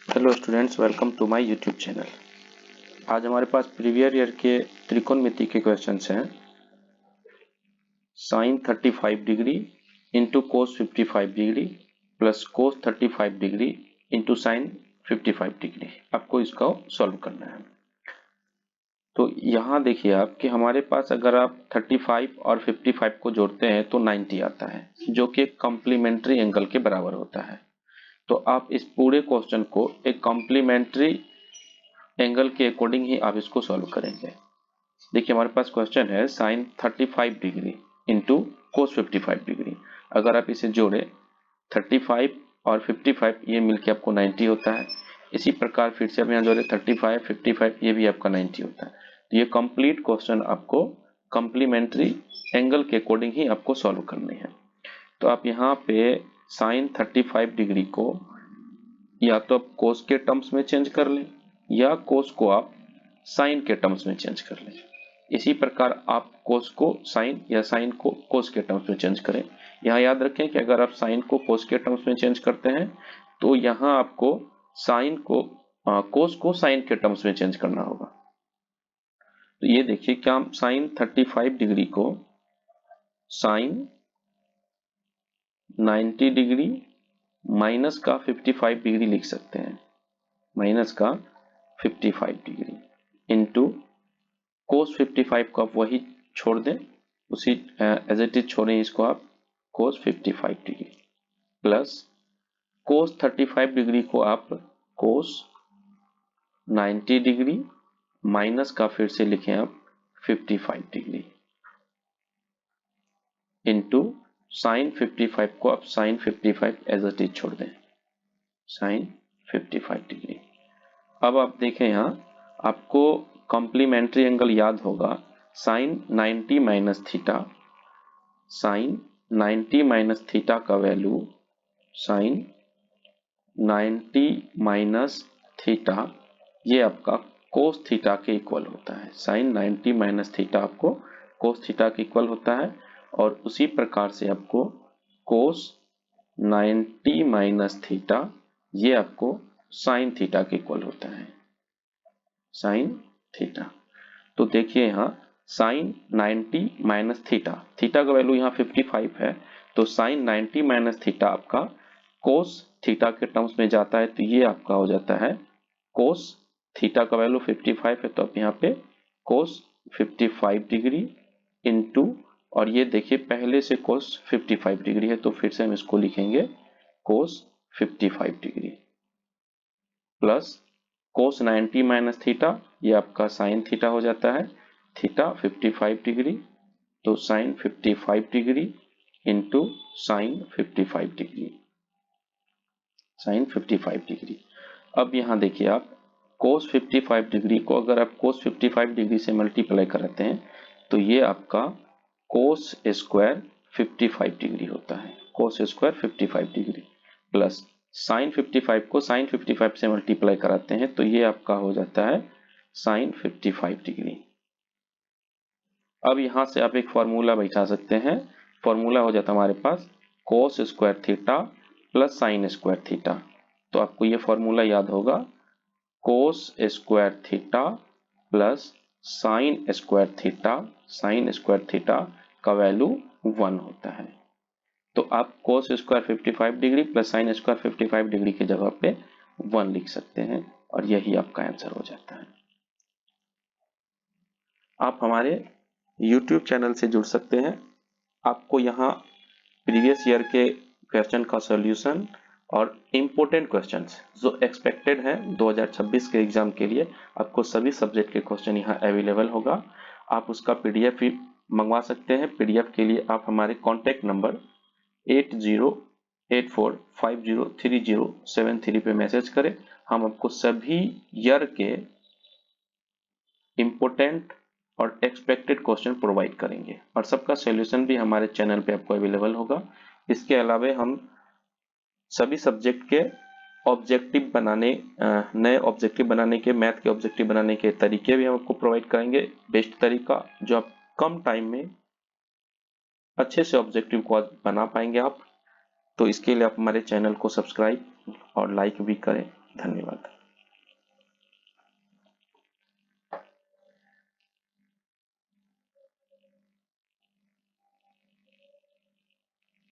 Hello students, welcome to my YouTube channel. आज हमारे पास previous year के त्रिकोणमिति के क्वेश्चंस हैं। Sine 35 degree into cos 55 degree plus cos 35 degree into sine 55 degree. आपको इसका सॉल्व करना है। तो यहाँ देखिए आप कि हमारे पास अगर आप 35 और 55 को जोड़ते हैं तो 90 आता है, जो कि कॉम्प्लीमेंट्री एंगल के बराबर होता है। तो आप इस पूरे क्वेश्चन को एक कॉम्प्लीमेंट्री एंगल के अकॉर्डिंग ही आप इसको सॉल्व करेंगे। देखिए हमारे पास क्वेश्चन है sine 35 degree into cos 55 degree. अगर आप इसे जोड़े 35 और 55 ये मिलके आपको 90 होता है। इसी प्रकार फिर से आप यहाँ जोड़े 35 55 ये भी आपका 90 होता है। तो ये कंप्लीट क्वेश्चन आपको कॉम्प्लीमेंट्री एंगल के अकॉर्डिंग ही आपको सॉल्व करने हैं। तो आप यहाँ पे साइन 35 डिग्री को या तो आप कोस के टर्म्स में चेंज कर लें या कोस को आप साइन के टर्म्स में चेंज कर लें। इसी प्रकार आप कोस को साइन या साइन को कोस के टर्म्स में चेंज करें। यहाँ याद रखें कि अगर आप साइन को कोस के टर्म्स में चेंज करते हैं तो यहाँ आपको साइन को कोस को साइन के टर्म्स में चेंज करना होगा। तो ये देखिए क्या हम साइन 35 डिग्री को साइन 90 डिग्री माइनस का 55 डिग्री लिख सकते हैं, माइनस का 55 डिग्री इंटू कोस 55 को आप वही छोड़ दें, उसी एज इट इज छोड़ें इसको आप, कोस 55 डिग्री प्लस कोस 35 डिग्री को आप कोस 90 डिग्री माइनस का फिर से लिखें आप 55 डिग्री इंटू साइन 55 को आप साइन 55 एज इट इज छोड़ दें, साइन 55 डिग्री। अब आप देखें यहाँ आपको कॉम्प्लीमेंट्री एंगल याद होगा, sine 90 minus theta, sine 90 minus theta का वैल्यू साइन 90 माइनस थीटा ये आपका कोस थीटा के इक्वल होता है। साइन 90 माइनस थीटा आपको कोस थीटा के इक्वल होता है और उसी प्रकार से आपको कोस 90 माइनस थीटा ये आपको साइन थीटा के इक्वल होता है, साइन थीटा। तो देखिए यहाँ साइन 90 माइनस थीटा, थीटा का वैल्यू यहाँ 55 है, तो साइन 90 माइनस थीटा आपका कोस थीटा के टर्म्स में जाता है, तो ये आपका हो जाता है कोस थीटा का वैल्यू 55 है, तो आप यहाँ पे कोस 55 डिग्री इंटू, और ये देखिए पहले से कोस 55 डिग्री है तो फिर से हम इसको लिखेंगे cos 55 degree plus cos 90 minus theta ये आपका साइन थीटा हो जाता है, थीटा 55 डिग्री, तो sine 55 degree into sine 55 degree, sine 55 degree. अब यहाँ देखिए आप कोस 55 डिग्री को अगर आप कोस 55 डिग्री से मल्टीप्लाई कराते हैं तो ये आपका कोस स्क्वायर 55 डिग्री होता है, कोस स्क्वायर 55 डिग्री प्लस साइन 55 को साइन 55 से मल्टीप्लाई कराते हैं तो ये आपका हो जाता है साइन 55 डिग्री। अब यहां से आप एक फॉर्मूला बैठा सकते हैं, फॉर्मूला हो जाता है हमारे पास cos square theta plus sine square theta. तो आपको ये फॉर्मूला याद होगा, cos square theta plus sine square theta, sine square theta का वैल्यू 1 होता है। तो आप cos square 55 degree plus sine square 55 degree की जगह पे 1 लिख सकते हैं और यही आपका आंसर हो जाता है। आप हमारे YouTube चैनल से जुड़ सकते हैं। आपको यहाँ प्रीवियस ईयर के क्वेश्चन का सॉल्यूशन और इम्पोर्टेंट क्वेश्चंस जो एक्सपेक्टेड है 2026 के एग्जाम के लिए, आपको सभी सब्जेक्ट के क्वेश्चन यहाँ अवेलेबल होगा। आप उसका PDF भी मंगवा सकते हैं। PDF के लिए आप हमारे कॉन्टैक्ट नंबर 8084503073 पे मैसेज करें। हम आपको सभी ईयर के इम्पोर्टेंट और एक्सपेक्टेड क्वेश्चन प्रोवाइड करेंगे और सबका सॉल्यूशन भी हमारे चैनल पे आपको अवेलेबल होगा। इसके अलावा हम सभी सब्जेक्ट के ऑब्जेक्टिव बनाने, नए ऑब्जेक्टिव बनाने के, मैथ के ऑब्जेक्टिव बनाने के तरीके भी हम आपको प्रोवाइड करेंगे, बेस्ट तरीका जो आप कम टाइम में अच्छे से ऑब्जेक्टिव को बना पाएंगे आप। तो इसके लिए आप हमारे चैनल को सब्सक्राइब और लाइक भी करें। धन्यवाद।